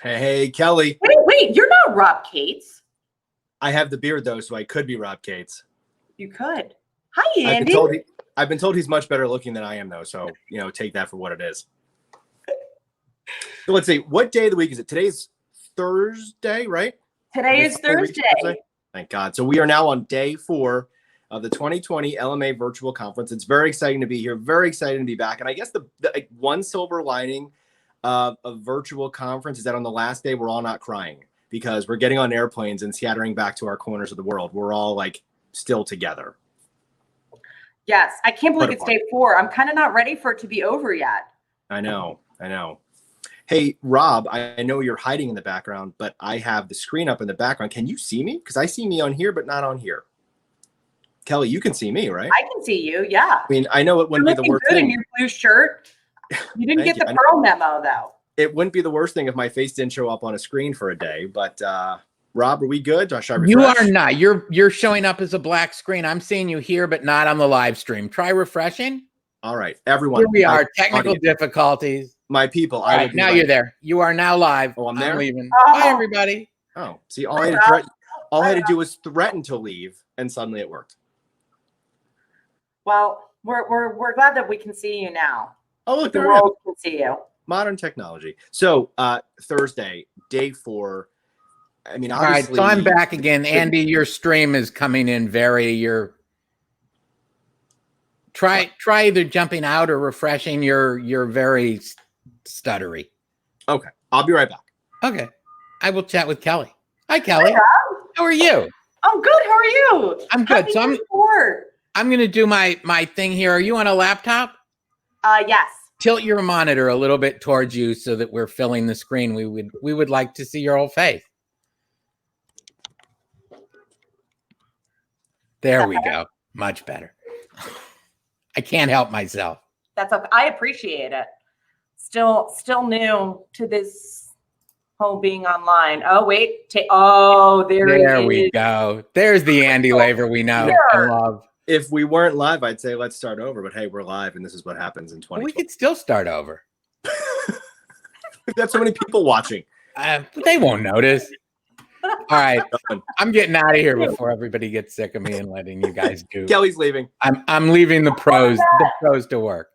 Hey, Kelly. Wait, you're not Rob Cates. I have the beard though, so I could be Rob Cates. You could. Hi, I've been Andy. told I've been told he's much better looking than I am though, so take that for what it is. So let's see, what day of the week is it? Today's Thursday, right? Today is Thursday. Thank God. So we are now on day 4 of the 2020 LMA virtual conference. It's very exciting to be here. Very exciting to be back. And I guess the one silver lining of a virtual conference is that on the last day, we're all not crying because we're getting on airplanes and scattering back to our corners of the world. We're all like still together. Yes. I can't believe it's day 4. I'm kind of not ready for it to be over yet. I know. Hey, Rob, I know you're hiding in the background, but I have the screen up in the background. Can you see me? Because I see me on here, but not on here. Kelly, you can see me, right? I can see you, yeah. I mean, I know it wouldn't be the worst thing. thing. In your blue shirt. You didn't get the Pearl memo, though. It wouldn't be the worst thing if my face didn't show up on a screen for a day. But Rob, are we good? Should I refresh? You are not. You're showing up as a black screen. I'm seeing you here, but not on the live stream. Try refreshing. All right, everyone. Here we are. Technical difficulties. My people. All right, now you're there. You are now live. Oh, I'm there. I'm leaving. Bye, everybody. Oh, see, all I had to do was threaten to leave, and suddenly it worked. Well, we're glad that we can see you now. Oh, look, the world can see you. Modern technology. So Thursday, day 4. I mean, obviously. All right, so I'm back again. Andy, your stream is coming in Try either jumping out or refreshing. You're very stuttery. Okay, I'll be right back. Okay, I will chat with Kelly. Hi, Kelly. Hi, how are you? I'm good. How are you? I'm good. So I'm going to do my thing here. Are you on a laptop? Yes. Tilt your monitor a little bit towards you so that we're filling the screen. We would like to see your whole face. There we go. Much better. I can't help myself. That's okay. I appreciate it. Still new to this whole being online. Oh, wait. There we go. There's the Andy Laver we know and love. If we weren't live, I'd say let's start over. But hey, we're live, and this is what happens in 2020. We could still start over. We've got so many people watching. They won't notice. All right, I'm getting out of here before everybody gets sick of me and letting you guys do. Kelly's leaving. I'm leaving the pros to work.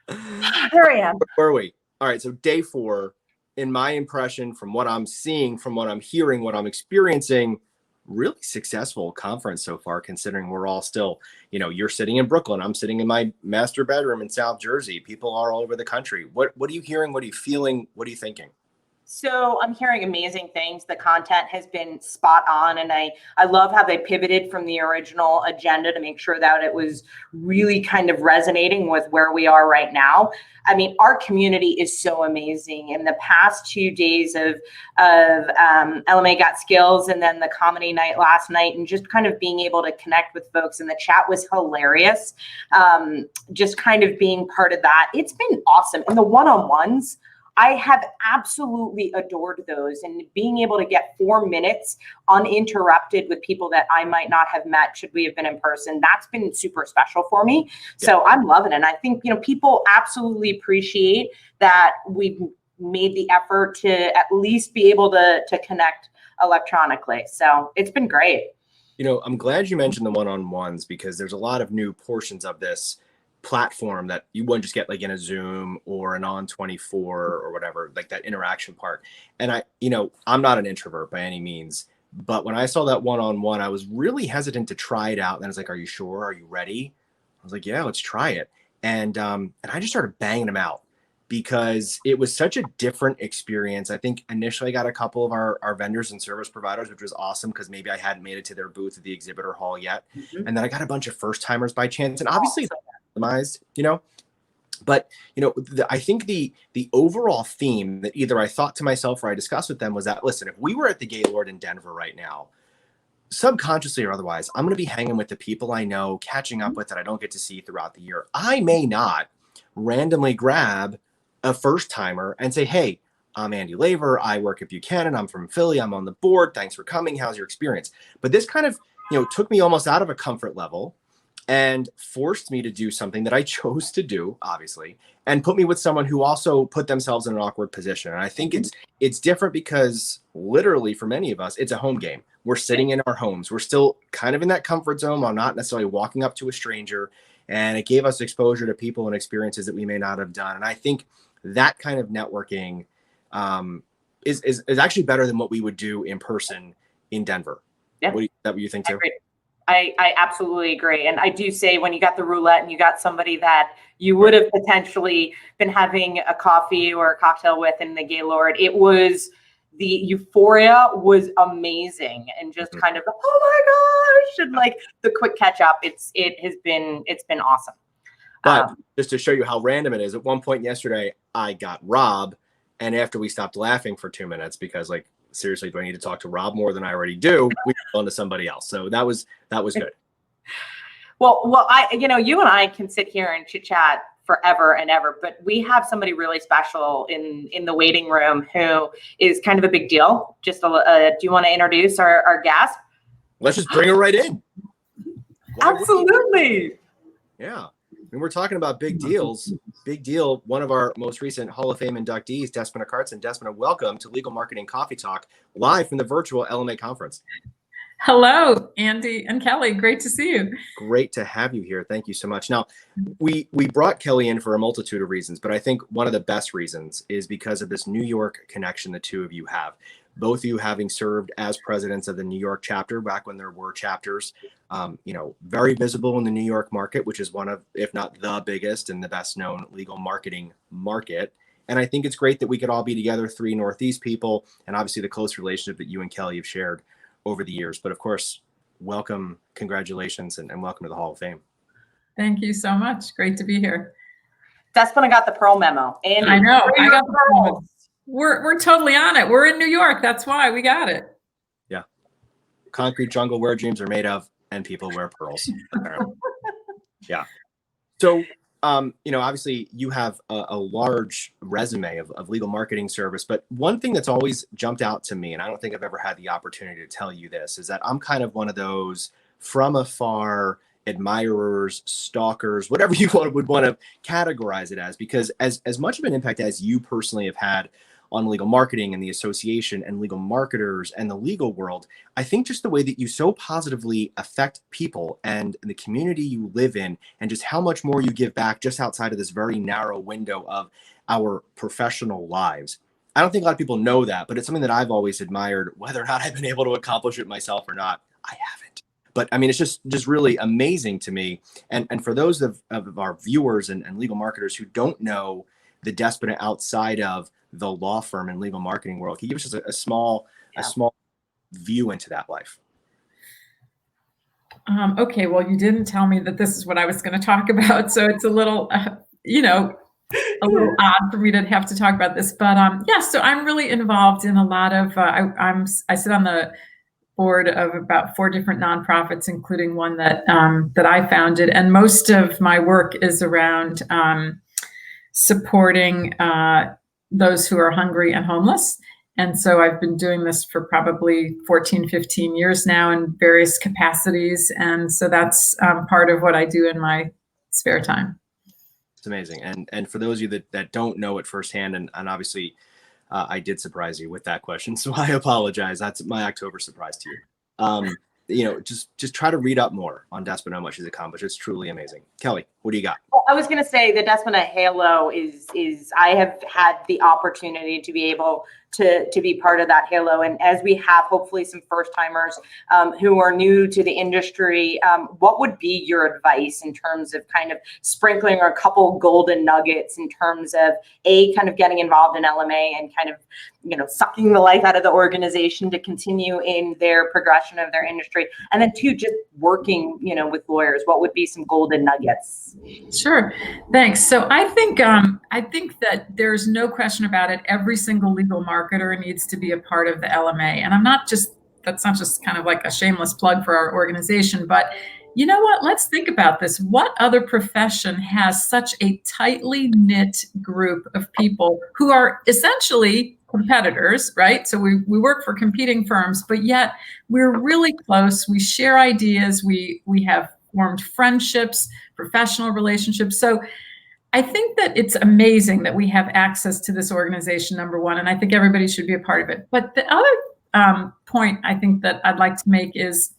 There I am. Where are we? All right, so day 4, in my impression, from what I'm seeing, from what I'm hearing, what I'm experiencing, really successful conference so far, considering we're all still, you're sitting in Brooklyn. I'm sitting in my master bedroom in South Jersey. People are all over the country. What are you hearing? What are you feeling? What are you thinking? So I'm hearing amazing things. The content has been spot on. And I love how they pivoted from the original agenda to make sure that it was really kind of resonating with where we are right now. I mean, our community is so amazing. In the past 2 days of LMA Got Skills and then the comedy night last night, and just kind of being able to connect with folks, and the chat was hilarious. Just kind of being part of that. It's been awesome. And the one-on-ones, I have absolutely adored those, and being able to get 4 minutes uninterrupted with people that I might not have met should we have been in person. That's been super special for me. Yeah. So I'm loving it. And I think, people absolutely appreciate that we've made the effort to at least be able to connect electronically. So it's been great. I'm glad you mentioned the one-on-ones, because there's a lot of new portions of this platform that you wouldn't just get like in a Zoom or an On24 or whatever, like that interaction part. And I'm not an introvert by any means, but when I saw that one-on-one, I was really hesitant to try it out. And I was like, are you sure? Are you ready? I was like, yeah, let's try it. And I just started banging them out because it was such a different experience. I think initially I got a couple of our vendors and service providers, which was awesome because maybe I hadn't made it to their booth at the exhibitor hall yet. Mm-hmm. And then I got a bunch of first timers by chance. And obviously, but I think the overall theme that either I thought to myself or I discussed with them was that, listen, if we were at the Gaylord in Denver right now, subconsciously or otherwise, I'm going to be hanging with the people I know, catching up with that I don't get to see throughout the year. I may not randomly grab a first timer and say, hey, I'm Andy Laver, I work at Buchanan, I'm from Philly, I'm on the board, thanks for coming, how's your experience? But this kind of took me almost out of a comfort level. and forced me to do something that I chose to do, obviously, and put me with someone who also put themselves in an awkward position. And I think it's different because literally for many of us, it's a home game. We're sitting in our homes. We're still kind of in that comfort zone while not necessarily walking up to a stranger. And it gave us exposure to people and experiences that we may not have done. And I think that kind of networking is actually better than what we would do in person in Denver. Yeah. Is that what you think too? I absolutely agree. And I do say when you got the roulette and you got somebody that you would have potentially been having a coffee or a cocktail with in the Gaylord, the euphoria was amazing, and just kind of, oh my gosh, and like the quick catch up. It's been awesome. But just to show you how random it is, at one point yesterday, I got Rob, and after we stopped laughing for 2 minutes, because like, seriously, do I need to talk to Rob more than I already do? We moved on to somebody else. So that was good. Well, you and I can sit here and chit chat forever and ever, but we have somebody really special in the waiting room who is kind of a big deal. Just do you want to introduce our guest? Let's just bring her right in. Absolutely. Yeah. I mean, we're talking about big deals. Big deal. One of our most recent Hall of Fame inductees, Despina Cartson. Despina, welcome to Legal Marketing Coffee Talk, live from the virtual LMA conference. Hello, Andy and Kelly. Great to see you. Great to have you here. Thank you so much. Now, we brought Kelly in for a multitude of reasons, but I think one of the best reasons is because of this New York connection the two of you have. Both of you having served as presidents of the New York chapter back when there were chapters, very visible in the New York market, which is one of, if not the biggest and the best known legal marketing market. And I think it's great that we could all be together, three Northeast people, and obviously the close relationship that you and Kelly have shared over the years. But of course, welcome, congratulations, and welcome to the Hall of Fame. Thank you so much. Great to be here. Despina got the Pearl memo. And I know. I got the Pearl. We're totally on it. We're in New York. That's why we got it. Yeah. Concrete jungle where dreams are made of, and people wear pearls. Yeah. So, obviously you have a large resume of legal marketing service, but one thing that's always jumped out to me, and I don't think I've ever had the opportunity to tell you this, is that I'm kind of one of those from afar admirers, stalkers, whatever you would want to categorize it as, because as much of an impact as you personally have had on legal marketing and the association and legal marketers and the legal world, I think just the way that you so positively affect people and the community you live in, and just how much more you give back just outside of this very narrow window of our professional lives. I don't think a lot of people know that, but it's something that I've always admired. Whether or not I've been able to accomplish it myself or not, I haven't. But I mean, it's just really amazing to me. And for those of our viewers and legal marketers who don't know the Despina outside of the law firm and legal marketing world, can you give us just a small view into that life? Okay, well, you didn't tell me that this is what I was going to talk about, so it's a little, a little odd for me to have to talk about this. But so I'm really involved in a lot of. I sit on the board of about 4 different nonprofits, including one that I founded, and most of my work is around supporting those who are hungry and homeless. And so I've been doing this for probably 14, 15 years now in various capacities. And so that's part of what I do in my spare time. It's amazing. And for those of you that don't know it firsthand, and obviously I did surprise you with that question, so I apologize. That's my October surprise to you. Just try to read up more on Despina, how much she's accomplished. It's truly amazing. Kelly, what do you got? Well, I was going to say the Despina halo is I have had the opportunity to be able to be part of that halo. And as we have hopefully some first timers who are new to the industry, what would be your advice in terms of kind of sprinkling a couple golden nuggets in terms of kind of getting involved in LMA and kind of, sucking the life out of the organization to continue in their progression of their industry, and then 2, just working, with lawyers? What would be some golden nuggets? Sure. Thanks. So I think that there's no question about it. Every single legal marketer needs to be a part of the LMA. And that's not just kind of like a shameless plug for our organization, but you know what? Let's think about this. What other profession has such a tightly knit group of people who are essentially competitors, right? So we work for competing firms, but yet we're really close. We share ideas. We have formed friendships, professional relationships. So I think that it's amazing that we have access to this organization, number one, and I think everybody should be a part of it. But the other point I think that I'd like to make is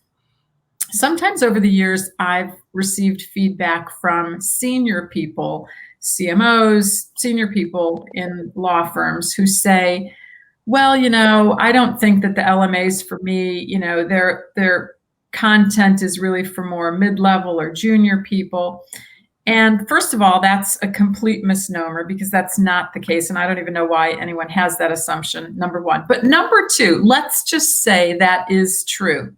sometimes over the years, I've received feedback from senior people, CMOs, senior people in law firms who say, well, I don't think that the LMA's for me. Their content is really for more mid-level or junior people. And first of all, that's a complete misnomer because that's not the case. And I don't even know why anyone has that assumption, number one. But number two, let's just say that is true.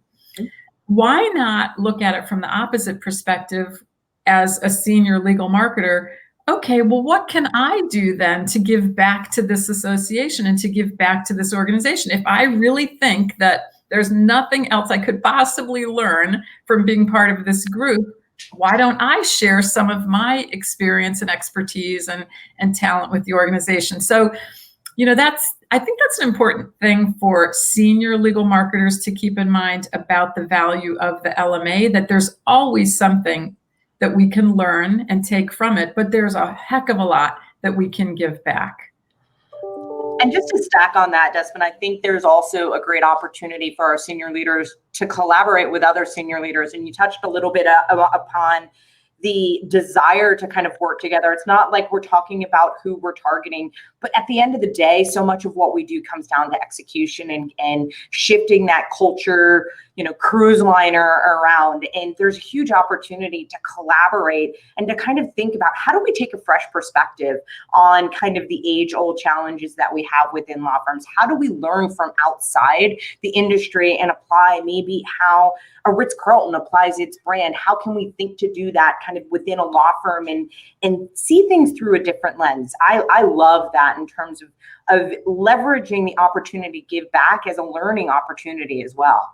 Why not look at it from the opposite perspective as a senior legal marketer? Okay, well, what can I do then to give back to this association and to give back to this organization? If I really think that there's nothing else I could possibly learn from being part of this group, why don't I share some of my experience and expertise and talent with the organization? So, I think that's an important thing for senior legal marketers to keep in mind about the value of the LMA, that there's always something that we can learn and take from it, but there's a heck of a lot that we can give back. And just to stack on that, Desmond, I think there's also a great opportunity for our senior leaders to collaborate with other senior leaders. And you touched a little bit upon the desire to kind of work together. It's not like we're talking about who we're targeting, but at the end of the day, so much of what we do comes down to execution and shifting that culture, cruise liner around. And there's a huge opportunity to collaborate and to kind of think about how do we take a fresh perspective on kind of the age-old challenges that we have within law firms? How do we learn from outside the industry and apply maybe how a Ritz-Carlton applies its brand? How can we think to do that kind of within a law firm and see things through a different lens? I love that in terms of leveraging the opportunity to give back as a learning opportunity as well.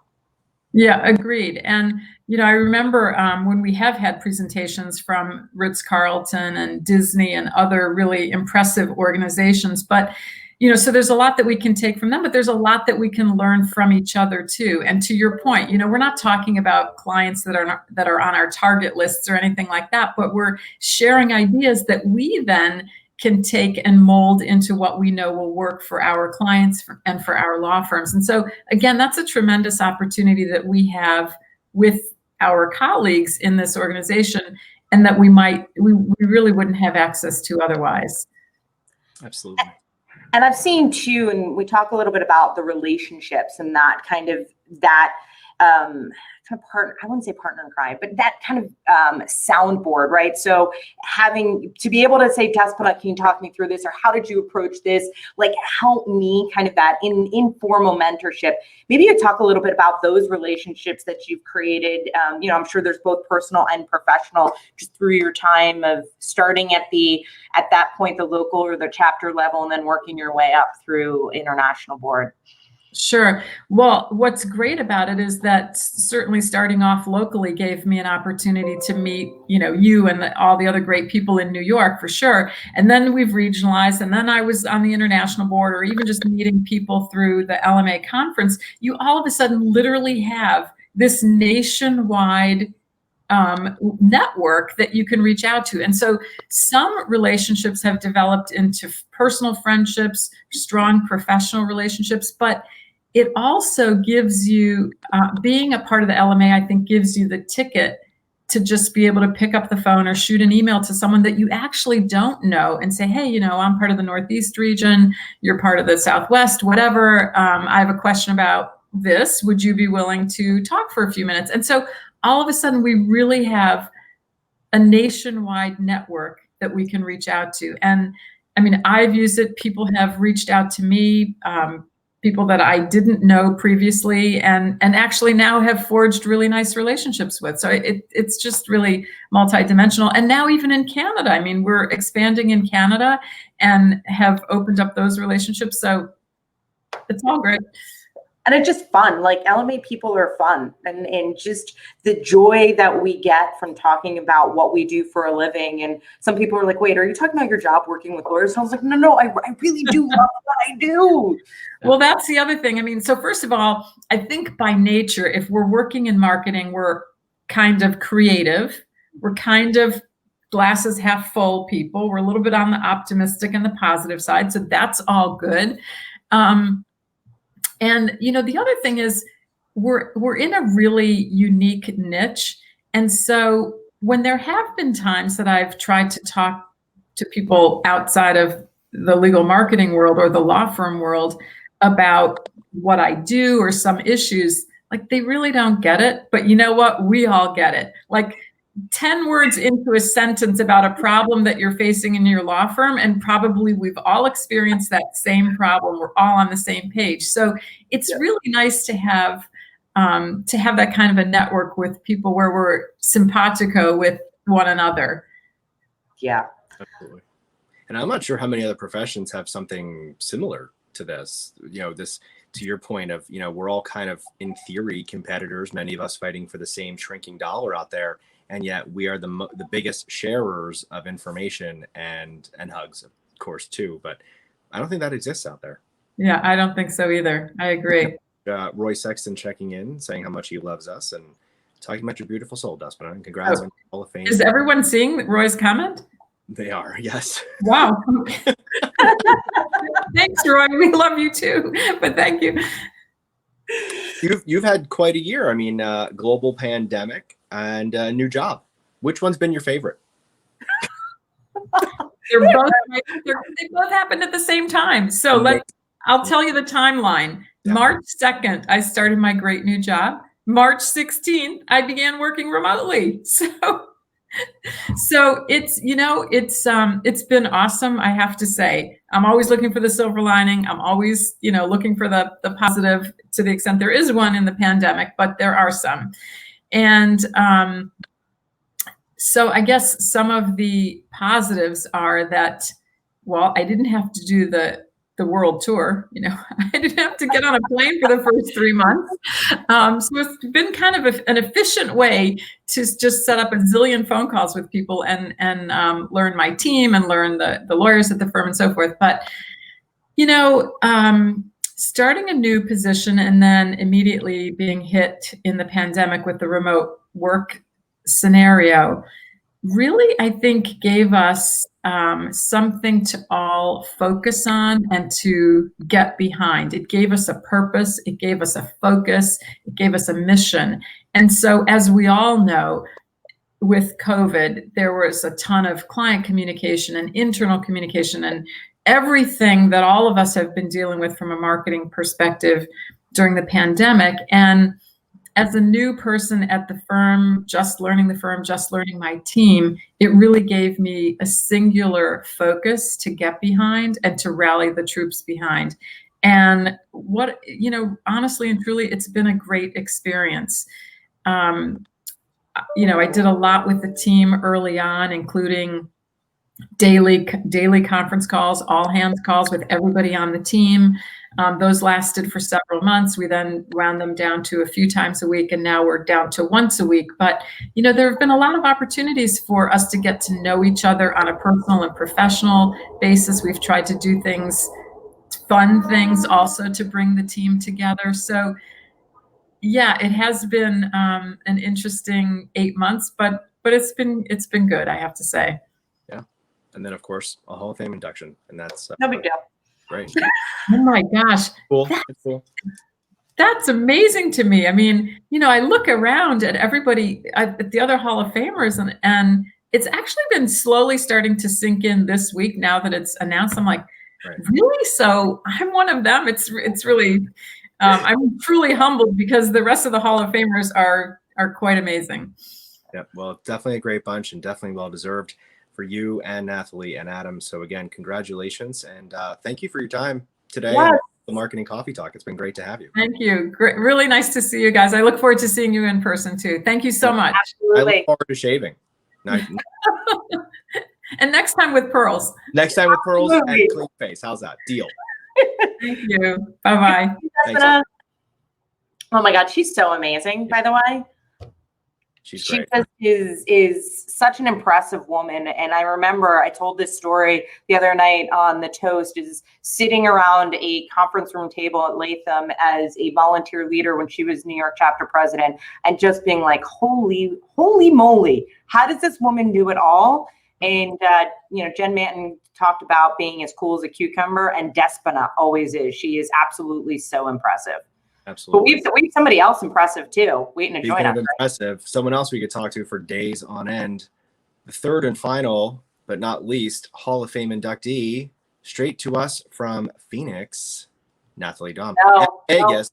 Yeah, agreed. And, I remember when we have had presentations from Ritz-Carlton and Disney and other really impressive organizations, but, so there's a lot that we can take from them, but there's a lot that we can learn from each other too. And to your point, we're not talking about clients that are on our target lists or anything like that, but we're sharing ideas that we then can take and mold into what we know will work for our clients and for our law firms. And so again, that's a tremendous opportunity that we have with our colleagues in this organization and that we really wouldn't have access to otherwise. Absolutely. And I've seen too, and we talk a little bit about the relationships and that kind of partner, I wouldn't say partner in crime, but that kind of soundboard, right? So having to be able to say, Despina, can you talk me through this? Or how did you approach this? Like, help me, kind of that informal mentorship. Maybe you talk a little bit about those relationships that you've created. I'm sure there's both personal and professional just through your time of starting at that point, the local or the chapter level, and then working your way up through international board. Sure. Well, what's great about it is that certainly starting off locally gave me an opportunity to meet, you and all the other great people in New York for sure. And then we've regionalized, and then I was on the international board, or even just meeting people through the LMA conference. You all of a sudden literally have this nationwide network that you can reach out to. And so some relationships have developed into personal friendships, strong professional relationships, but it also gives you, being a part of the LMA, I think gives you the ticket to just be able to pick up the phone or shoot an email to someone that you actually don't know and say, hey, I'm part of the Northeast region, you're part of the Southwest, whatever. I have a question about this. Would you be willing to talk for a few minutes? And so all of a sudden we really have a nationwide network that we can reach out to. And I mean, I've used it. People have reached out to me, people that I didn't know previously, and actually now have forged really nice relationships with. So it's just really multidimensional. And now even in Canada, I mean, we're expanding in Canada and have opened up those relationships. So it's all great. And it's just fun. Like, LMA people are fun, and just the joy that we get from talking about what we do for a living. And some people are like, wait, are you talking about your job working with lawyers? And I was like, no, I really do love what I do. Well, that's the other thing. I mean, so first of all, I think by nature, if we're working in marketing, we're kind of creative. We're kind of glasses half full people. We're a little bit on the optimistic and the positive side. So that's all good. And the other thing is we're in a really unique niche. And so when there have been times that I've tried to talk to people outside of the legal marketing world or the law firm world about what I do or some issues, like they really don't get it. But you know what? We all get it. Like 10 words into a sentence about a problem that you're facing in your law firm, and probably we've all experienced that same problem. We're all on the same page. So it's really nice to have that kind of a network with people where we're simpatico with one another. Yeah. Absolutely. And I'm not sure how many other professions have something similar to this. This, to your point of, we're all kind of in theory competitors, many of us fighting for the same shrinking dollar out there. And yet we are the biggest sharers of information and hugs, of course, too. But I don't think that exists out there. Yeah, I don't think so either. I agree. Roy Sexton checking in, saying how much he loves us and talking about your beautiful soul, Dustin. And congrats on your Hall of Fame. Is everyone seeing Roy's comment? They are, yes. Wow. Thanks, Roy. We love you too. But thank you. You've had quite a year. I mean, global pandemic and a new job. Which one's been your favorite? They both happened at the same time. So I'll tell you the timeline. Yeah. March 2nd, I started my great new job. March 16th, I began working remotely. So it's been awesome. I have to say, I'm always looking for the silver lining. I'm always, looking for the positive, to the extent there is one in the pandemic, but there are some. And so I guess some of the positives are that, well, I didn't have to do the world tour. I didn't have to get on a plane for the first 3 months. So it's been kind of an efficient way to just set up a zillion phone calls with people and learn my team and learn the lawyers at the firm and so forth. But, starting a new position and then immediately being hit in the pandemic with the remote work scenario really, I think, gave us something to all focus on and to get behind. It gave us a purpose. It gave us a focus. It gave us a mission. And so, as we all know, with COVID, there was a ton of client communication and internal communication and everything that all of us have been dealing with from a marketing perspective during the pandemic. And as a new person at the firm, just learning my team, it really gave me a singular focus to get behind and to rally the troops behind. And honestly and truly, it's been a great experience. I did a lot with the team early on, including daily conference calls, all hands calls with everybody on the team. Those lasted for several months. We then wound them down to a few times a week, and now we're down to once a week. But, there have been a lot of opportunities for us to get to know each other on a personal and professional basis. We've tried to do fun things also to bring the team together. So, yeah, it has been an interesting 8 months, but it's been good, I have to say. Yeah. And then, of course, a Hall of Fame induction. And that's No big deal. Great. Oh my gosh. Cool. Cool. That's amazing to me. I mean, I look around at everybody, at the other Hall of Famers, and it's actually been slowly starting to sink in this week now that it's announced. I'm like, right. Really? So I'm one of them. It's really, I'm truly humbled because the rest of the Hall of Famers are quite amazing. Yeah, well, definitely a great bunch and definitely well-deserved for you and Nathalie and Adam. So again, congratulations and thank you for your time today. Yes. The Marketing Coffee Talk. It's been great to have you. Thank you. Great. Really nice to see you guys. I look forward to seeing you in person too. Thank you so much. Absolutely. I look forward to shaving. And next time with pearls. Next time with pearls and clean face. How's that? Deal. Thank you. Bye-bye. Thanks. Oh my God, she's so amazing, by the way. She's She great. just is such an impressive woman. And I remember I told this story the other night on the Toast, is sitting around a conference room table at Latham as a volunteer leader when she was New York chapter president, and just being like, holy moly, how does this woman do it all? And, Jen Manton talked about being as cool as a cucumber, and Despina always is. She is absolutely so impressive. Absolutely. But we have somebody else impressive too, waiting to join Speaking us. of impressive, someone else we could talk to for days on end. The third and final, but not least, Hall of Fame inductee, straight to us from Phoenix, Nathalie Dom. Vegas.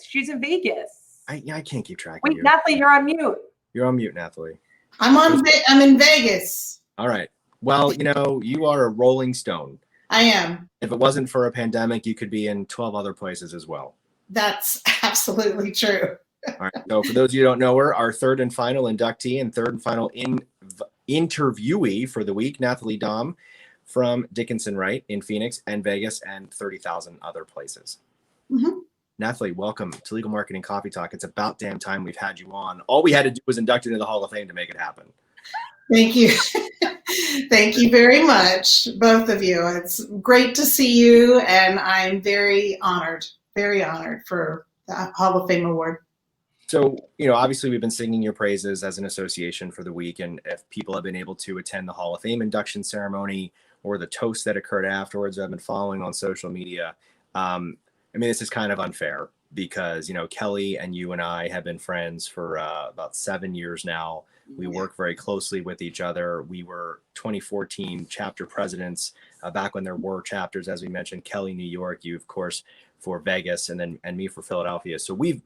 She's in Vegas. I can't keep track Wait, of you. Nathalie, you're on mute. You're on mute, Nathalie. I'm in Vegas. All right. Well, you are a rolling stone. I am. If it wasn't for a pandemic, you could be in 12 other places as well. That's absolutely true. All right. So for those of you who don't know her, our third and final inductee and third and final interviewee for the week, Nathalie Dom from Dickinson Wright in Phoenix and Vegas and 30,000 other places. Mm-hmm. Nathalie, welcome to Legal Marketing Coffee Talk. It's about damn time we've had you on. All we had to do was induct you into the Hall of Fame to make it happen. Thank you. Thank you very much, both of you. It's great to see you, and I'm very honored for the Hall of Fame award. So, obviously we've been singing your praises as an association for the week. And if people have been able to attend the Hall of Fame induction ceremony or the toast that occurred afterwards, I've been following on social media. This is kind of unfair because, Kelly and you and I have been friends for about 7 years now. We work very closely with each other. We were 2014 chapter presidents back when there were chapters, as we mentioned, Kelly, New York, you, of course, for Vegas, and me for Philadelphia. So we've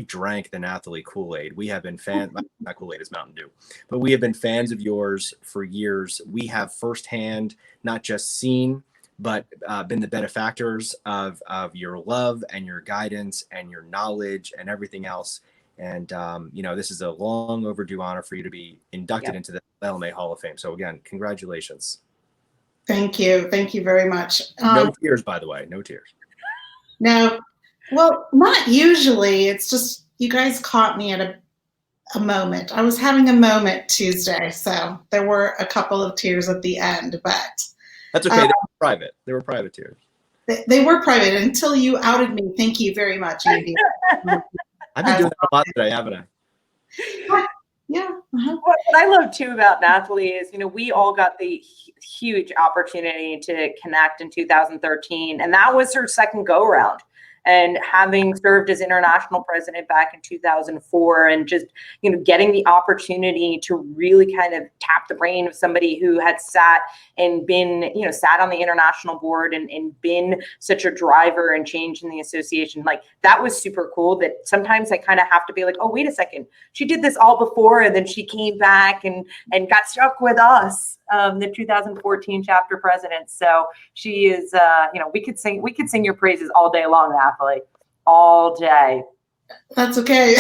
drank the Nathalie Kool-Aid. We have been fans, not Kool-Aid, is Mountain Dew, but we have been fans of yours for years. We have firsthand, not just seen, but been the benefactors of your love and your guidance and your knowledge and everything else. And, this is a long overdue honor for you to be inducted into the LMA Hall of Fame. So again, congratulations. Thank you. Thank you very much. No tears, by the way, no tears. No, well, not usually. It's just you guys caught me at a moment. I was having a moment Tuesday, so there were a couple of tears at the end, but that's okay. They were private. They were private tears. They were private until you outed me. Thank you very much, Andy. I've been doing that a lot today, haven't I? Yeah. Uh-huh. What I love too about Nathalie is, we all got the huge opportunity to connect in 2013, and that was her second go around. And having served as international president back in 2004, and just, getting the opportunity to really kind of tap the brain of somebody who had sat and been, sat on the international board and been such a driver and change in the association. Like, that was super cool. That sometimes I kind of have to be like, oh, wait a second. She did this all before, and then she came back and got stuck with us, the 2014 chapter president. So she is, we could sing your praises all day long, Nathalie, all day. That's okay.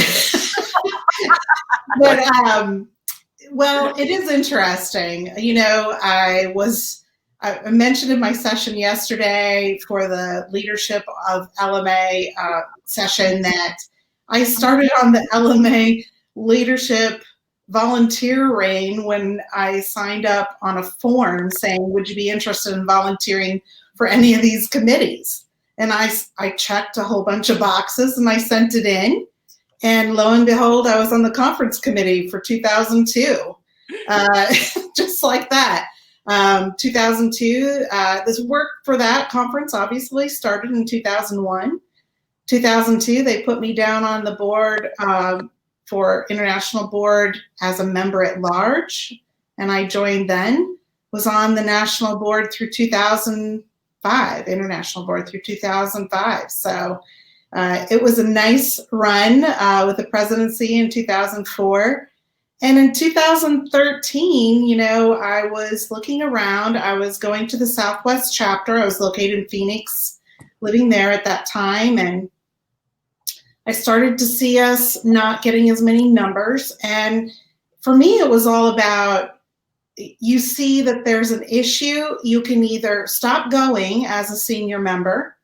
But well, it is interesting. I mentioned in my session yesterday for the leadership of LMA session that I started on the LMA leadership volunteer reign when I signed up on a form saying, would you be interested in volunteering for any of these committees? And I checked a whole bunch of boxes and I sent it in. And lo and behold, I was on the conference committee for 2002, just like that. 2002, this work for that conference obviously started in 2001. 2002, they put me down on the board for international board as a member at large. And I joined then, was on the national board through 2005, international board through 2005. So it was a nice run with the presidency in 2004. And in 2013, I was looking around. I was going to the Southwest chapter. I was located in Phoenix, living there at that time. And I started to see us not getting as many numbers. And for me, it was all about, you see that there's an issue, you can either stop going as a senior member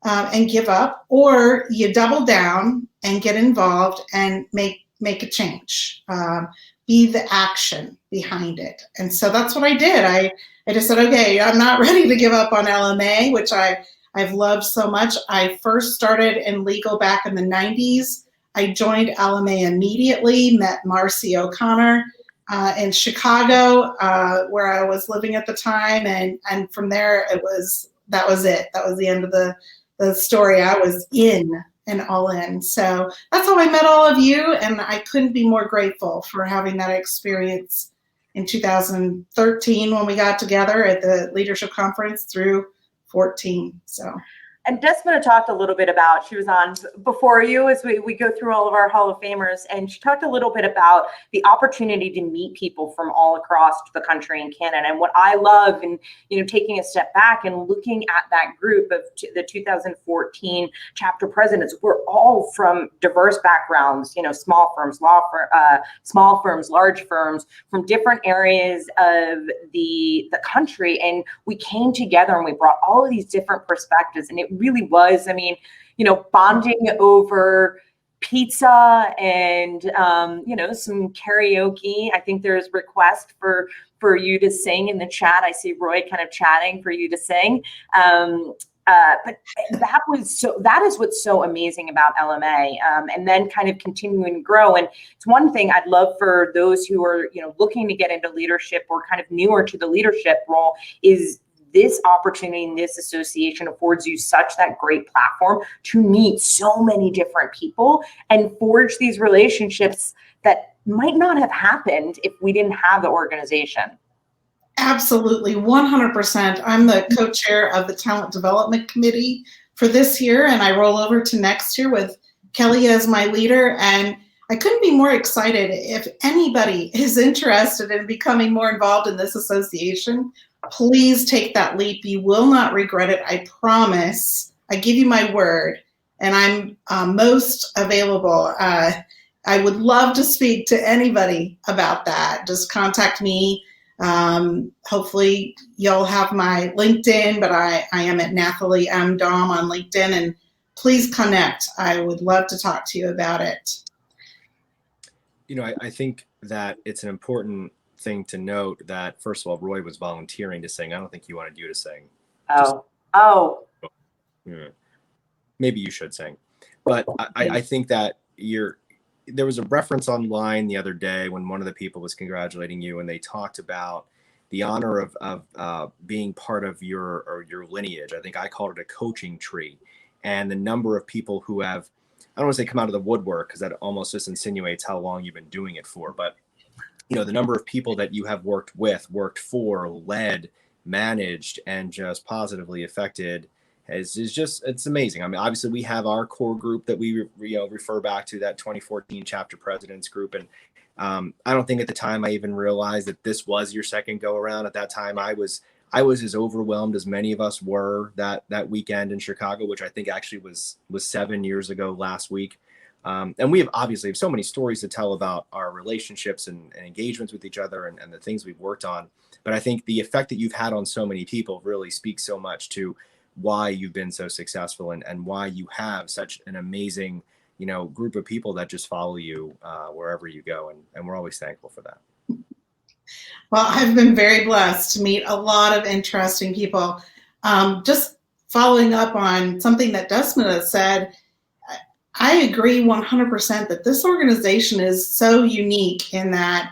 and give up, or you double down and get involved and make make a change, be the action behind it. And so that's what I did. I just said, okay, I'm not ready to give up on LMA, which I've loved so much. I first started in legal back in the 90s. I joined LMA immediately, met Marcy O'Connor in Chicago, where I was living at the time. And from there, that was it. That was the end of the story. I was in and all in. So that's how I met all of you. And I couldn't be more grateful for having that experience in 2013 when we got together at the leadership conference through 14. So. And Desmond talked a little bit about, she was on before you as we go through all of our Hall of Famers, and she talked a little bit about the opportunity to meet people from all across the country and Canada. And what I love, and taking a step back and looking at that group of the 2014 chapter presidents, we're all from diverse backgrounds, small firms, small firms, large firms, from different areas of the country. And we came together and we brought all of these different perspectives, and it really was, bonding over pizza and, some karaoke. I think there's request for you to sing in the chat. I see Roy kind of chatting for you to sing. But that is what's so amazing about LMA, and then kind of continuing to grow. And it's one thing I'd love for those who are, looking to get into leadership or kind of newer to the leadership role, is this opportunity and this association affords you such that great platform to meet so many different people and forge these relationships that might not have happened if we didn't have the organization. Absolutely, 100%. I'm the co-chair of the Talent Development Committee for this year, and I roll over to next year with Kelly as my leader. And I couldn't be more excited. If anybody is interested in becoming more involved in this association, please take that leap. You will not regret it. I promise. I give you my word. And I'm most available. I would love to speak to anybody about that. Just contact me. Hopefully you'll have my LinkedIn, but I am at Nathalie M. Dom on LinkedIn, and please connect. I would love to talk to you about it. I think that it's an important thing to note that, first of all, Roy was volunteering to sing. I don't think he wanted you to sing. Yeah. Maybe you should sing. But I think that there was a reference online the other day when one of the people was congratulating you, and they talked about the honor of being part of your lineage. I think I called it a coaching tree, and the number of people who have, I don't want to say come out of the woodwork, because that almost just insinuates how long you've been doing it for, but the number of people that you have worked with, worked for, led, managed, and just positively affected is just, it's amazing. I mean, obviously we have our core group that we refer back to, that 2014 chapter presidents group. And I don't think at the time I even realized that this was your second go around. At that time, I was as overwhelmed as many of us were that weekend in Chicago, which I think actually was 7 years ago last week. And we have obviously so many stories to tell about our relationships and engagements with each other and the things we've worked on. But I think the effect that you've had on so many people really speaks so much to why you've been so successful and why you have such an amazing, group of people that just follow you wherever you go. And we're always thankful for that. Well, I've been very blessed to meet a lot of interesting people. Just following up on something that Desmond has said, I agree 100% that this organization is so unique in that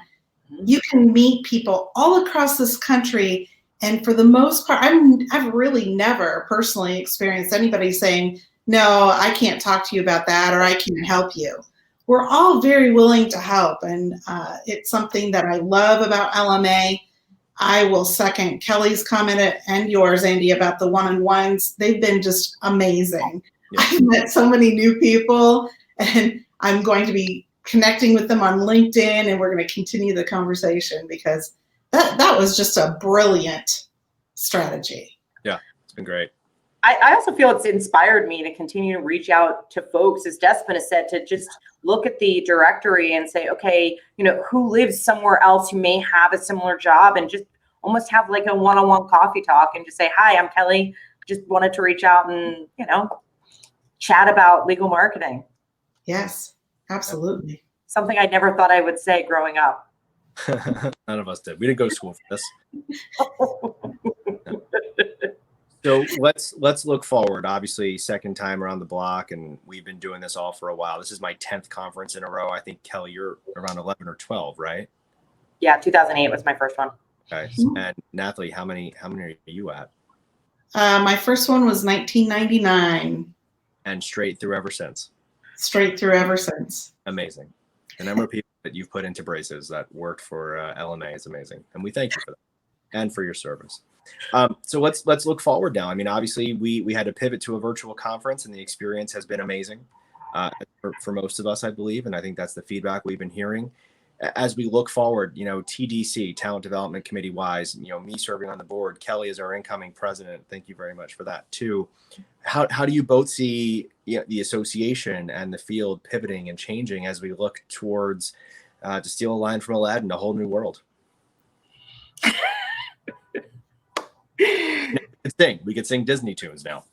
you can meet people all across this country. And for the most part, I've really never personally experienced anybody saying, no, I can't talk to you about that, or I can't help you. We're all very willing to help. And it's something that I love about LMA. I will second Kelly's comment and yours, Andy, about the one-on-ones. They've been just amazing. Yeah. I've met so many new people, and I'm going to be connecting with them on LinkedIn, and we're going to continue the conversation because that was just a brilliant strategy. Yeah, it's been great. I also feel it's inspired me to continue to reach out to folks, as Desmond has said, to just look at the directory and say, okay, who lives somewhere else who may have a similar job, and just almost have like a one-on-one coffee talk and just say, hi, I'm Kelly. Just wanted to reach out and, chat about legal marketing. Yes, absolutely. Something I never thought I would say growing up. None of us did. We didn't go to school for this. So let's look forward. Obviously, second time around the block, and we've been doing this all for a while. This is my 10th conference in a row. I think, Kelly, you're around 11 or 12, right? Yeah, 2008 was my first one. Okay. And Nathalie, how many are you at? My first one was 1999. And straight through ever since. Straight through ever since. Amazing. The number of people that you've put into braces that worked for LMA is amazing, and we thank you for that and for your service. So let's look forward now. I mean, obviously, we had to pivot to a virtual conference, and the experience has been amazing for most of us, I believe, and I think that's the feedback we've been hearing. As we look forward, TDC, Talent Development Committee wise, me serving on the board, Kelly is our incoming president. Thank you very much for that too. How do you both see the association and the field pivoting and changing as we look towards, to steal a line from Aladdin, a whole new world? We could sing Disney tunes now.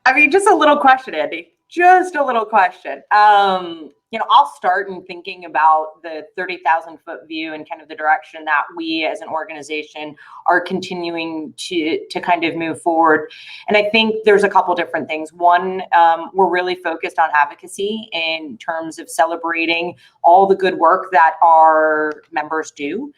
I mean, just a little question, Andy. Just a little question. I'll start in thinking about the 30,000-foot view and kind of the direction that we as an organization are continuing to kind of move forward. And I think there's a couple different things. One, we're really focused on advocacy in terms of celebrating all the good work that our members do,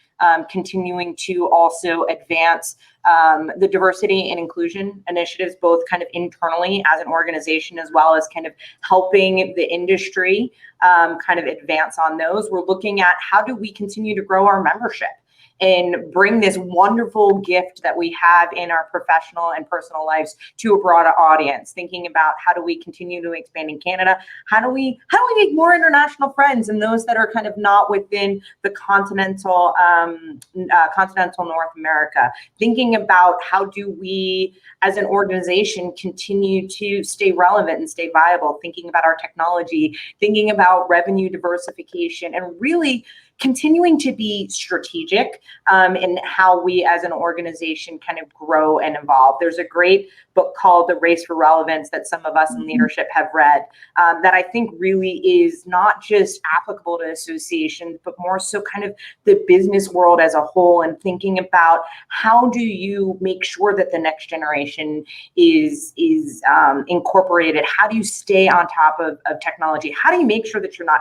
continuing to also advance the diversity and inclusion initiatives, both kind of internally as an organization, as well as kind of helping the industry kind of advance on those. We're looking at how do we continue to grow our membership and bring this wonderful gift that we have in our professional and personal lives to a broader audience, thinking about how do we continue to expand in Canada? How do we make more international friends and those that are kind of not within the continental North America? Thinking about how do we as an organization continue to stay relevant and stay viable, thinking about our technology, thinking about revenue diversification, and really continuing to be strategic in how we as an organization kind of grow and evolve. There's a great book called The Race for Relevance that some of us in leadership have read that I think really is not just applicable to associations, but more so kind of the business world as a whole, and thinking about how do you make sure that the next generation is incorporated? How do you stay on top of technology? How do you make sure that you're not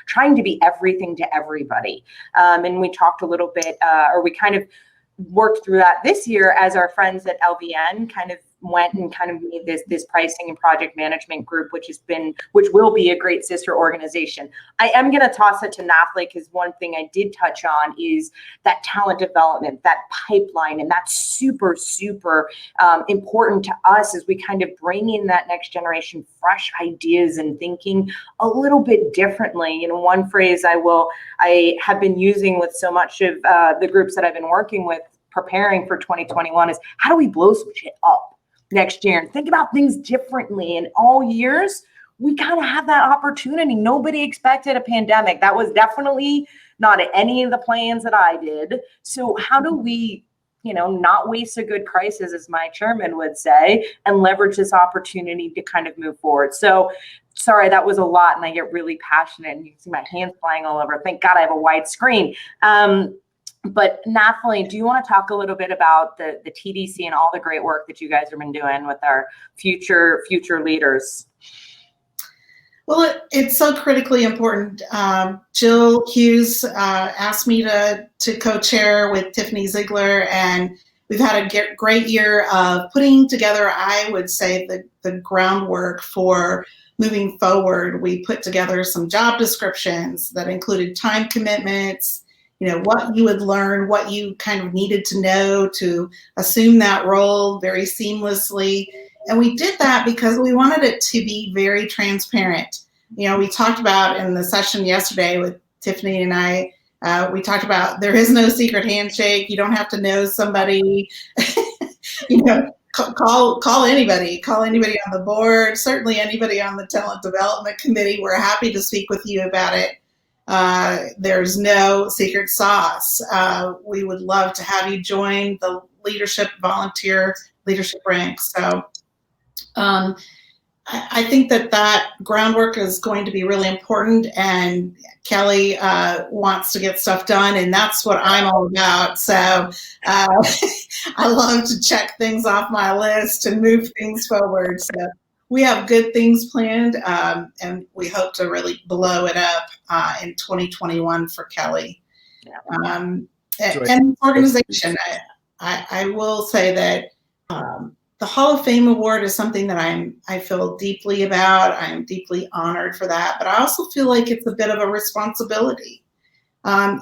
trying to be everything to everybody? And we talked a little bit, or we kind of worked through that this year as our friends at LVN kind of went and kind of made this pricing and project management group, which will be a great sister organization. I am going to toss it to Nathalie, because one thing I did touch on is that talent development, that pipeline, and that's super, super important to us as we kind of bring in that next generation, fresh ideas and thinking a little bit differently. One phrase I have been using with so much of the groups that I've been working with preparing for 2021 is how do we blow some shit up next year and think about things differently? And all years, we kind of have that opportunity. Nobody expected a pandemic. That was definitely not any of the plans that I did. So how do we, not waste a good crisis, as my chairman would say, and leverage this opportunity to kind of move forward? So sorry, that was a lot, and I get really passionate, and you can see my hands flying all over. Thank God I have a wide screen. But Nathalie, do you want to talk a little bit about the TDC and all the great work that you guys have been doing with our future leaders? Well, it's so critically important. Jill Hughes asked me to co-chair with Tiffany Ziegler, and we've had a great year of putting together, I would say, the groundwork for moving forward. We put together some job descriptions that included time commitments, what you would learn, what you kind of needed to know to assume that role very seamlessly. And we did that because we wanted it to be very transparent. We talked about in the session yesterday with Tiffany and I, we talked about there is no secret handshake. You don't have to know somebody. Call anybody. Call anybody on the board. Certainly anybody on the Talent Development Committee. We're happy to speak with you about it. There's no secret sauce. We would love to have you join the volunteer leadership ranks. So I think that groundwork is going to be really important, and Kelly wants to get stuff done, and that's what I'm all about. So I love to check things off my list and move things forward. So we have good things planned, and we hope to really blow it up in 2021 for Kelly. And the organization, I will say that the Hall of Fame Award is something that I feel deeply about. I'm deeply honored for that, but I also feel like it's a bit of a responsibility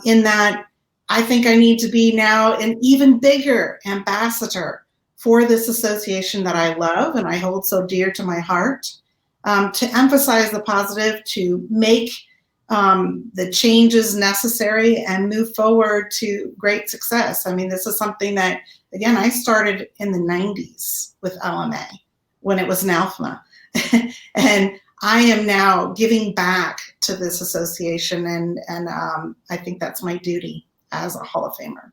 in that I think I need to be now an even bigger ambassador for this association that I love and I hold so dear to my heart, to emphasize the positive, to make the changes necessary and move forward to great success. I mean, this is something that, again, I started in the 90s with LMA when it was NALFMA. And I am now giving back to this association, and I think that's my duty as a Hall of Famer.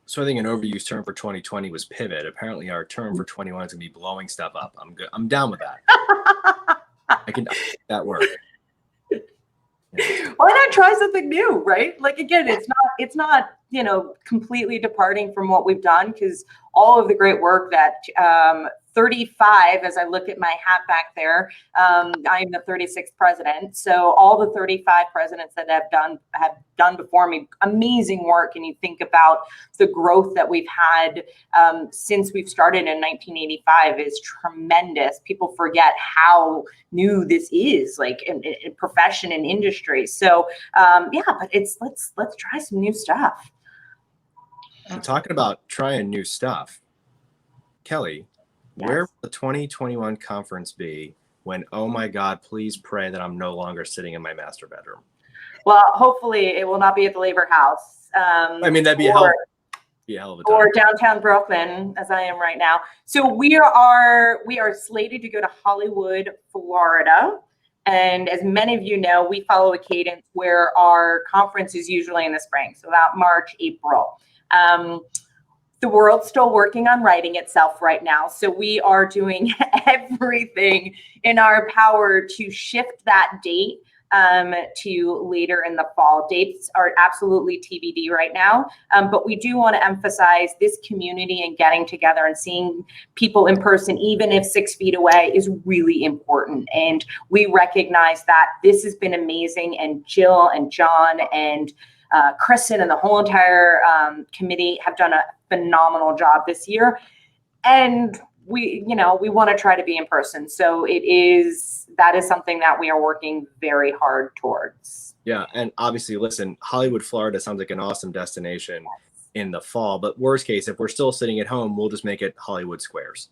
So I think an overused term for 2020 was pivot. Apparently our term for 21 is going to be blowing stuff up. I'm good. I'm down with that. I can make that work. Why not try something new, right? Like, again, it's not, completely departing from what we've done, because all of the great work that 35, as I look at my hat back there, I am the 36th president. So all the 35 presidents that have done before me, amazing work. And you think about the growth that we've had since we've started in 1985 is tremendous. People forget how new this is, like in profession and industry. So but let's try some new stuff. I'm talking about trying new stuff. Kelly, Yes. Where will the 2021 conference be when, oh my God, please pray that I'm no longer sitting in my master bedroom? Well, hopefully it will not be at the Labor House. I mean, that'd be a hell of a time. Or downtown Brooklyn, as I am right now. So we are slated to go to Hollywood, Florida. And as many of you know, we follow a cadence where our conference is usually in the spring, so about March, April. The world's still working on righting itself right now. So we are doing everything in our power to shift that date to later in the fall. Dates are absolutely TBD right now, but we do want to emphasize this community and getting together and seeing people in person, even if 6 feet away, is really important. And we recognize that this has been amazing, and Jill and John and Kristen and the whole entire committee have done a phenomenal job this year. And we want to try to be in person. So that is something that we are working very hard towards. Yeah. And obviously, listen, Hollywood, Florida sounds like an awesome destination in the fall, but worst case, if we're still sitting at home, we'll just make it Hollywood Squares.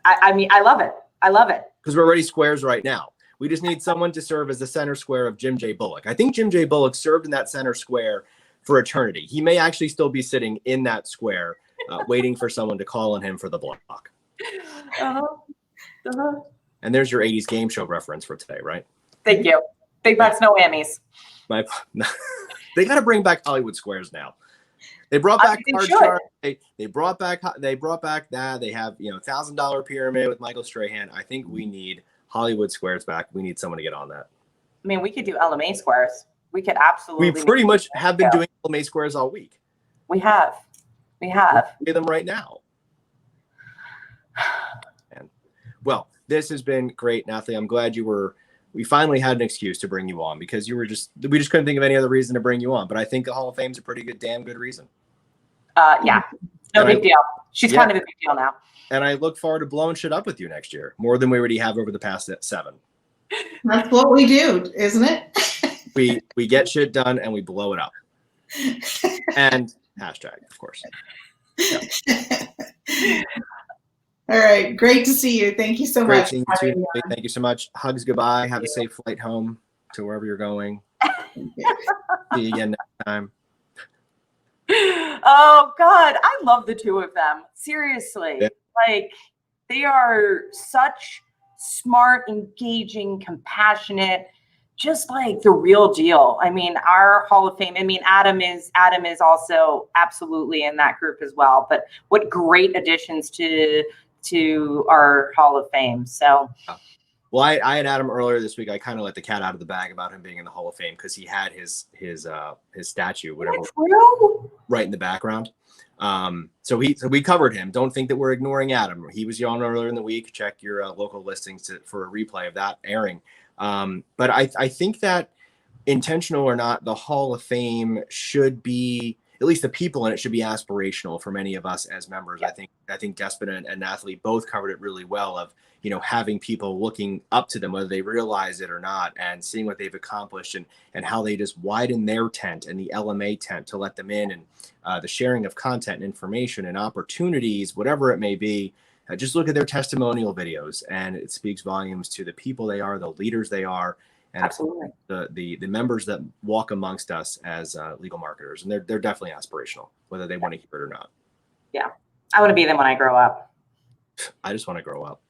I mean, I love it. I love it. Because we're already squares right now. We just need someone to serve as the center square of Jim J. Bullock. I think Jim J. Bullock served in that center square for eternity. He may actually still be sitting in that square, waiting for someone to call on him for the block. And there's your 80s game show reference for today, right? Thank you. Big bucks, no whammies. They got to bring back Hollywood Squares now. They brought back card shark. They brought back that. They have $1,000 pyramid with Michael Strahan. I think we need Hollywood Squares back. We need someone to get on that. I mean, we could do LMA Squares. We could absolutely. We pretty much have been doing LMA Squares all week. We have. We'll do them right now. And, well, this has been great, Nathalie. I'm glad we finally had an excuse to bring you on, because we just couldn't think of any other reason to bring you on. But I think the Hall of Fame is a pretty damn good reason. Yeah, no big deal. She's kind of a big deal now. And I look forward to blowing shit up with you next year, more than we already have over the past 7. That's what we do, isn't it? we get shit done and we blow it up. And hashtag, of course. Yeah. All right. Great to see you. Thank you so Great much. seeing you too. Thank you so much. Hugs goodbye. Have a safe flight home to wherever you're going. See you again next time. Oh God, I love the two of them. Seriously. Yeah. Like, they are such smart, engaging, compassionate, just like the real deal. I mean, our Hall of Fame, Adam is also absolutely in that group as well. But what great additions to to our Hall of Fame. So. Well, I had Adam earlier this week. I kind of let the cat out of the bag about him being in the Hall of Fame because he had his statue, whatever, right in the background. So we covered him. Don't think that we're ignoring Adam. He was on earlier in the week. Check your local listings for a replay of that airing. But I think that, intentional or not, the Hall of Fame should be, at least the people in it should be aspirational for many of us as members. Yeah. I think Despina and Nathalie both covered it really well, of, you know, having people looking up to them, whether they realize it or not, and seeing what they've accomplished and how they just widen their tent and the LMA tent to let them in, and the sharing of content and information and opportunities, whatever it may be. Just look at their testimonial videos, and it speaks volumes to the people they are, the leaders they are, and absolutely the members that walk amongst us as legal marketers. And they're definitely aspirational, whether they want to hear it or not. Yeah, I want to be them when I grow up. I just want to grow up.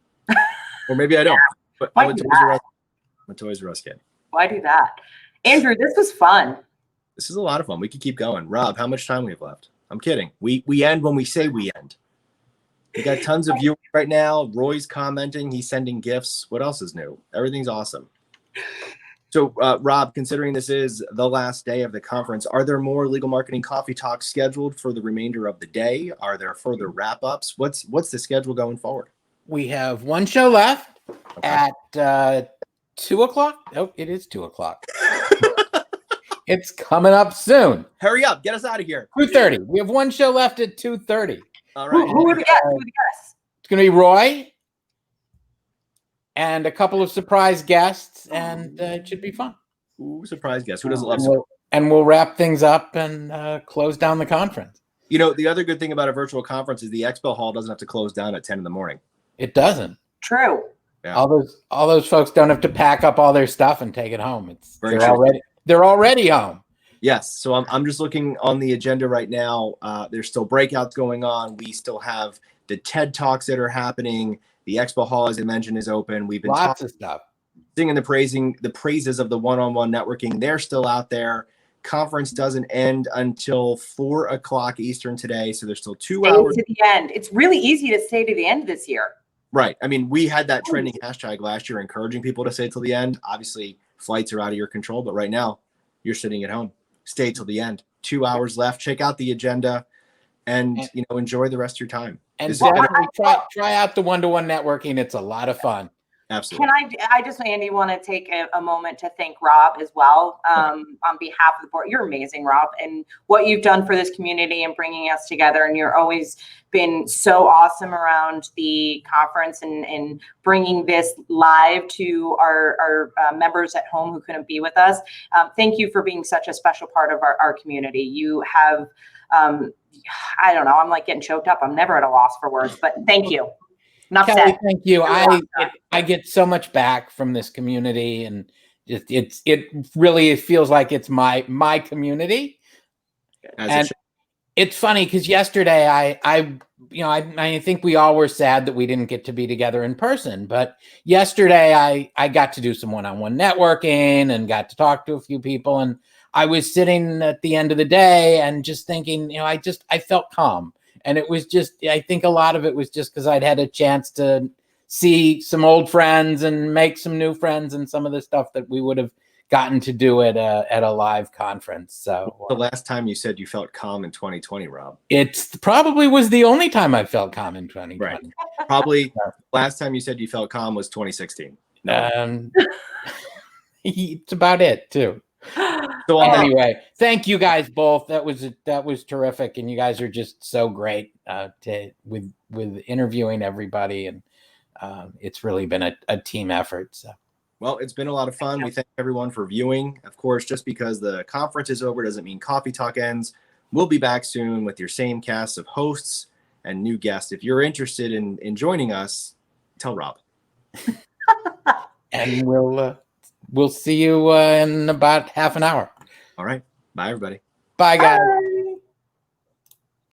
Or maybe I don't. But I'm a Toys R Us kid. Why do that? Andrew, this was fun. This is a lot of fun. We could keep going. Rob, how much time we have left? I'm kidding. We end when we say we end. We got tons of viewers right now. Roy's commenting. He's sending gifts. What else is new? Everything's awesome. So, Rob, considering this is the last day of the conference, are there more legal marketing coffee talks scheduled for the remainder of the day? Are there further wrap-ups? What's the schedule going forward? We have one show left at 2 o'clock. Oh, it is 2 o'clock. It's coming up soon. Hurry up. Get us out of here. 2:30. We have one show left at 2:30. All right. Who are the guests? It's going to be Roy and a couple of surprise guests, and it should be fun. Ooh, surprise guests. Who doesn't love surprise? And we'll wrap things up and close down the conference. You know, the other good thing about a virtual conference is the expo hall doesn't have to close down at 10 in the morning. It doesn't. True. Yeah. All those folks don't have to pack up all their stuff and take it home. They're already home. Yes. So I'm just looking on the agenda right now. There's still breakouts going on. We still have the TED Talks that are happening. The expo hall, as I mentioned, is open. We've been lots of stuff, singing the praises of the one-on-one networking. They're still out there. Conference doesn't end until 4 o'clock Eastern today, so there's still 2 hours to the end. It's really easy to stay to the end this year. Right. I mean, we had that trending hashtag last year, encouraging people to stay till the end. Obviously, flights are out of your control, but right now, you're sitting at home. Stay till the end. 2 hours left. Check out the agenda, and enjoy the rest of your time. And definitely try out the one-to-one networking. It's a lot of fun. Absolutely. I just, Andy, want to take a moment to thank Rob as well, on behalf of the board. You're amazing, Rob, and what you've done for this community and bringing us together. And you're always been so awesome around the conference and bringing this live to our members at home who couldn't be with us. Thank you for being such a special part of our community. You have, I don't know, I'm like getting choked up. I'm never at a loss for words, but thank you. Kelly, thank you. I get so much back from this community, and it really feels like it's my community. And it's funny because yesterday I think we all were sad that we didn't get to be together in person, but yesterday I got to do some one-on-one networking and got to talk to a few people, and I was sitting at the end of the day and just thinking, I felt calm. And it was just, I think a lot of it was just because I'd had a chance to see some old friends and make some new friends and some of the stuff that we would have gotten to do at a live conference. So the last time you said you felt calm in 2020, Rob? It's probably was the only time I felt calm in 2020. Right. Probably last time you said you felt calm was 2016. No. It's about it too. So anyway, thank you guys both. That was terrific, and you guys are just so great with interviewing everybody, and it's really been a team effort. So, well, it's been a lot of fun. We thank everyone for viewing. Of course, just because the conference is over doesn't mean Coffee Talk ends. We'll be back soon with your same cast of hosts and new guests. If you're interested in joining us, tell Rob. And we'll see you in about half an hour. All right. Bye, everybody. Bye, guys. Bye.